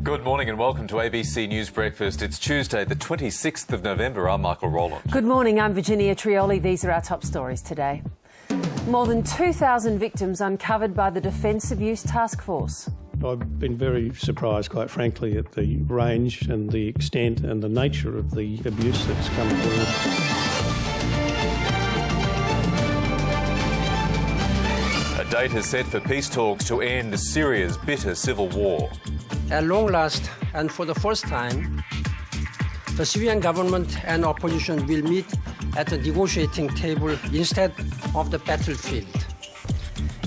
Good morning and welcome to ABC News Breakfast. It's Tuesday, the 26th of November. I'm Michael Rowland. Good morning, I'm Virginia Trioli. These are our top stories today. More than 2,000 victims uncovered by the Defence Abuse Task Force. I've been very surprised, quite frankly, at the range and the extent and the nature of the abuse that's come forward. A date is set for peace talks to end Syria's bitter civil war. At long last, and for the first time, the Syrian government and opposition will meet at the negotiating table instead of the battlefield.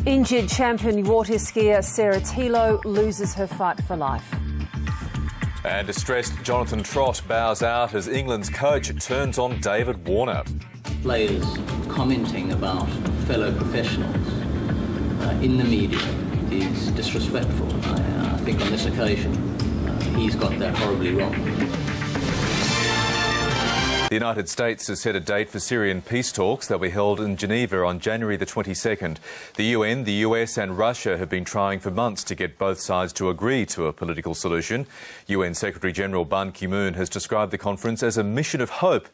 Injured champion water skier Sarah Tilo loses her fight for life. And distressed Jonathan Trott bows out as England's coach turns on David Warner. Players commenting about fellow professionals in the media is disrespectful. I think on this occasion he's got that horribly wrong. The United States has set a date for Syrian peace talks that will be held in Geneva on January the 22nd. The UN, the US and Russia have been trying for months to get both sides to agree to a political solution. UN Secretary-General Ban Ki-moon has described the conference as a mission of hope.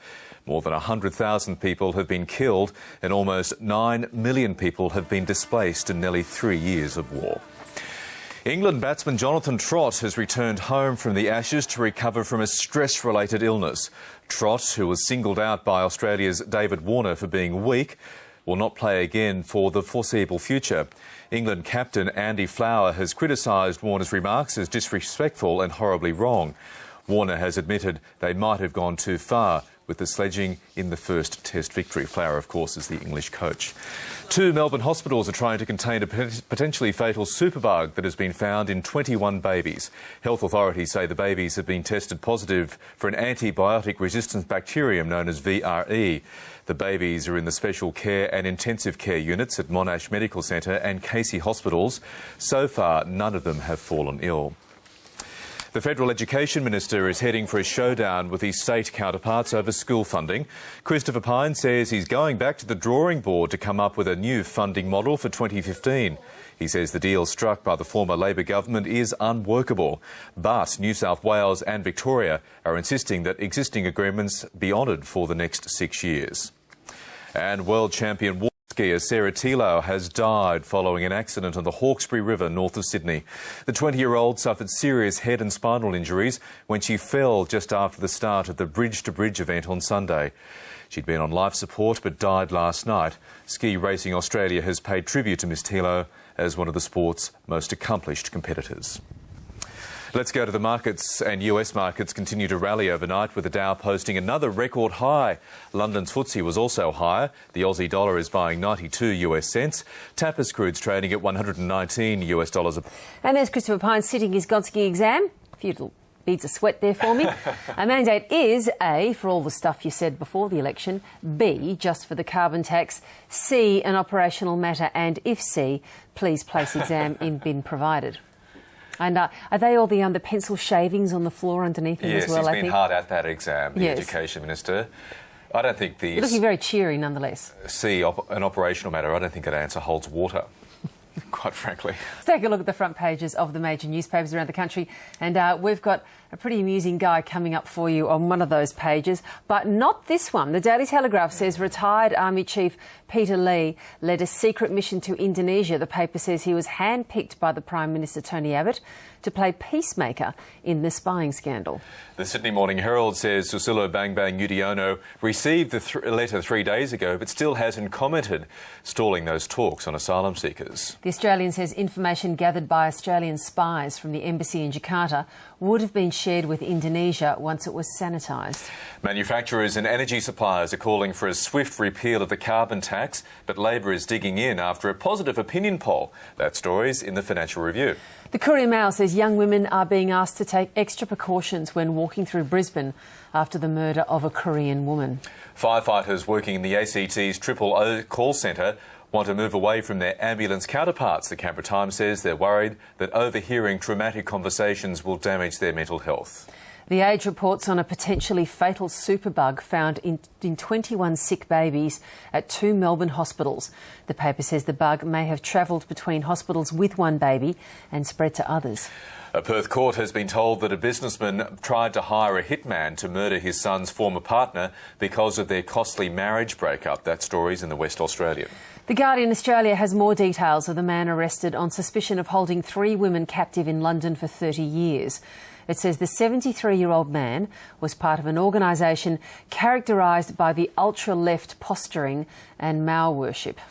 More than 100,000 people have been killed and almost 9 million people have been displaced in nearly 3 years of war. England batsman Jonathan Trott has returned home from the Ashes to recover from a stress-related illness. Trott, who was singled out by Australia's David Warner for being weak, will not play again for the foreseeable future. England captain Andy Flower has criticised Warner's remarks as disrespectful and horribly wrong. Warner has admitted they might have gone too far with the sledging in the first Test victory. Flower, of course, is the English coach. 2 Melbourne hospitals are trying to contain a potentially fatal superbug that has been found in 21 babies. Health authorities say the babies have been tested positive for an antibiotic-resistant bacterium known as VRE. The babies are in the special care and intensive care units at Monash Medical Centre and Casey Hospitals. So far, none of them have fallen ill. The Federal Education Minister is heading for a showdown with his state counterparts over school funding. Christopher Pyne says he's going back to the drawing board to come up with a new funding model for 2015. He says the deal struck by the former Labor government is unworkable. But New South Wales and Victoria are insisting that existing agreements be honoured for the next 6 years. And world champion skier Sarah Tilo has died following an accident on the Hawkesbury River north of Sydney. The 20-year-old suffered serious head and spinal injuries when she fell just after the start of the bridge-to-bridge event on Sunday. She'd been on life support but died last night. Ski Racing Australia has paid tribute to Miss Tilo as one of the sport's most accomplished competitors. Let's go to the markets, and US markets continue to rally overnight with the Dow posting another record high. London's FTSE was also higher. The Aussie dollar is buying 92 US cents. Tapis crude's trading at 119 US dollars. And there's Christopher Pyne sitting his Godski exam. A few little beads of sweat there for me. Our mandate is A, for all the stuff you said before the election, B, just for the carbon tax, C, an operational matter, and if C, please place exam in bin provided. And are they all the pencil shavings on the floor underneath him as well? Yes, he's been hard at that exam, the Education Minister. I don't think the... You're looking very cheery nonetheless. C, an operational matter, I don't think that answer holds water, quite frankly. Let's take a look at the front pages of the major newspapers around the country. And we've got a pretty amusing guy coming up for you on one of those pages, but not this one. The Daily Telegraph says retired Army Chief Peter Lee led a secret mission to Indonesia. The paper says he was handpicked by the Prime Minister Tony Abbott to play peacemaker in the spying scandal. The Sydney Morning Herald says Susilo Bang Bang Yudhoyono received the letter 3 days ago but still hasn't commented, stalling those talks on asylum seekers. The Australian says information gathered by Australian spies from the embassy in Jakarta would have been shared with Indonesia once it was sanitised. Manufacturers and energy suppliers are calling for a swift repeal of the carbon tax, but Labor is digging in after a positive opinion poll. That story's in the Financial Review. The Courier Mail says young women are being asked to take extra precautions when walking through Brisbane after the murder of a Korean woman. Firefighters working in the ACT's Triple O call centre want to move away from their ambulance counterparts. The Canberra Times says they're worried that overhearing traumatic conversations will damage their mental health. The Age reports on a potentially fatal superbug found in 21 sick babies at 2 Melbourne hospitals. The paper says the bug may have travelled between hospitals with one baby and spread to others. A Perth court has been told that a businessman tried to hire a hitman to murder his son's former partner because of their costly marriage breakup. That story's in the West Australian. The Guardian Australia has more details of the man arrested on suspicion of holding 3 women captive in London for 30 years. It says the 73-year-old man was part of an organisation characterised by the ultra-left posturing and Mao worship.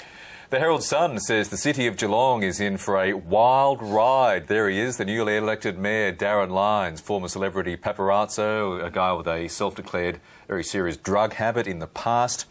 The Herald Sun says the city of Geelong is in for a wild ride. There he is, the newly elected mayor, Darren Lyons, former celebrity paparazzo, a guy with a self-declared very serious drug habit in the past.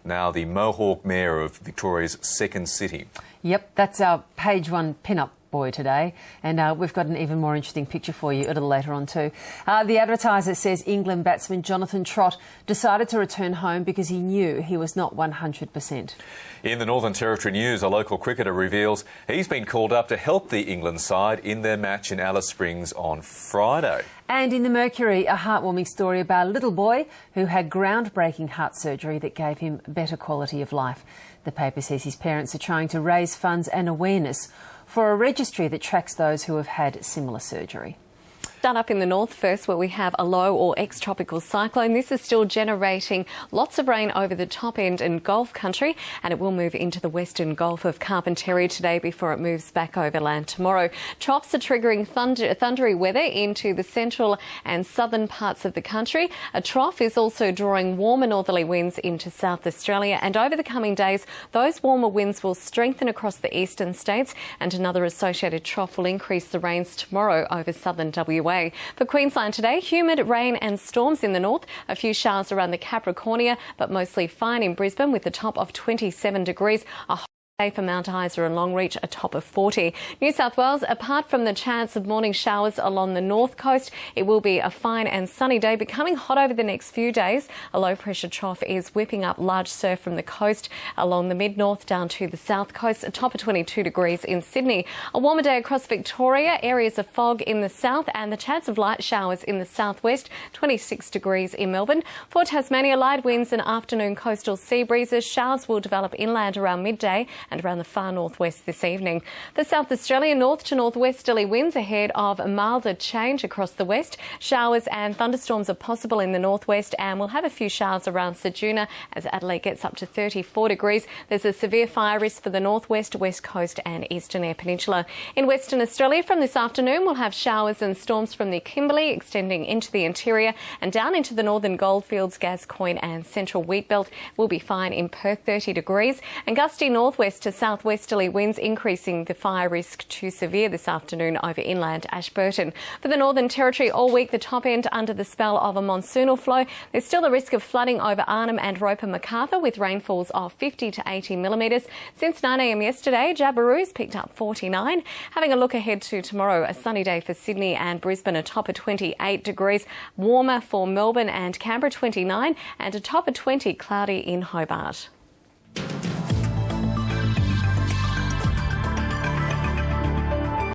Now the Mohawk mayor of Victoria's second city. Yep, that's our page 1 pin-up boy today, and we've got an even more interesting picture for you a little later on too. The Advertiser says England batsman Jonathan Trott decided to return home because he knew he was not 100%. In the Northern Territory News, a local cricketer reveals he's been called up to help the England side in their match in Alice Springs on Friday. And in the Mercury, a heartwarming story about a little boy who had groundbreaking heart surgery that gave him better quality of life. The paper says his parents are trying to raise funds and awareness for a registry that tracks those who have had similar surgery. Start up in the north first, where we have a low or ex-tropical cyclone. This is still generating lots of rain over the top end in Gulf country, and it will move into the western Gulf of Carpentaria today before it moves back overland tomorrow. Troughs are triggering thundery weather into the central and southern parts of the country. A trough is also drawing warmer northerly winds into South Australia, and over the coming days, those warmer winds will strengthen across the eastern states, and another associated trough will increase the rains tomorrow over southern WA. For Queensland today, humid rain and storms in the north, a few showers around the Capricornia, but mostly fine in Brisbane with a top of 27 degrees. A hot day for Mount Isa and Longreach, a top of 40. New South Wales, apart from the chance of morning showers along the north coast, it will be a fine and sunny day, becoming hot over the next few days. A low pressure trough is whipping up large surf from the coast along the mid-north down to the south coast, a top of 22 degrees in Sydney. A warmer day across Victoria, areas of fog in the south and the chance of light showers in the southwest, 26 degrees in Melbourne. For Tasmania, light winds and afternoon coastal sea breezes. Showers will develop inland around midday and around the far northwest this evening. The South Australian north to northwesterly winds ahead of a milder change across the west. Showers and thunderstorms are possible in the northwest, and we'll have a few showers around Ceduna as Adelaide gets up to 34 degrees. There's a severe fire risk for the northwest, west coast and eastern Eyre Peninsula. In Western Australia from this afternoon, we'll have showers and storms from the Kimberley extending into the interior and down into the northern goldfields, Gascoyne and central wheatbelt. Will be fine in Perth, 30 degrees, and gusty northwest to southwesterly winds increasing the fire risk to severe this afternoon over inland Ashburton. For the Northern Territory all week, the top end under the spell of a monsoonal flow. There's still a risk of flooding over Arnhem and Roper Macarthur with rainfalls of 50 to 80 millimetres. Since 9 a.m. yesterday, Jabiru's picked up 49. Having a look ahead to tomorrow, a sunny day for Sydney and Brisbane, a top of 28 degrees. Warmer for Melbourne and Canberra, 29, and a top of 20 cloudy in Hobart.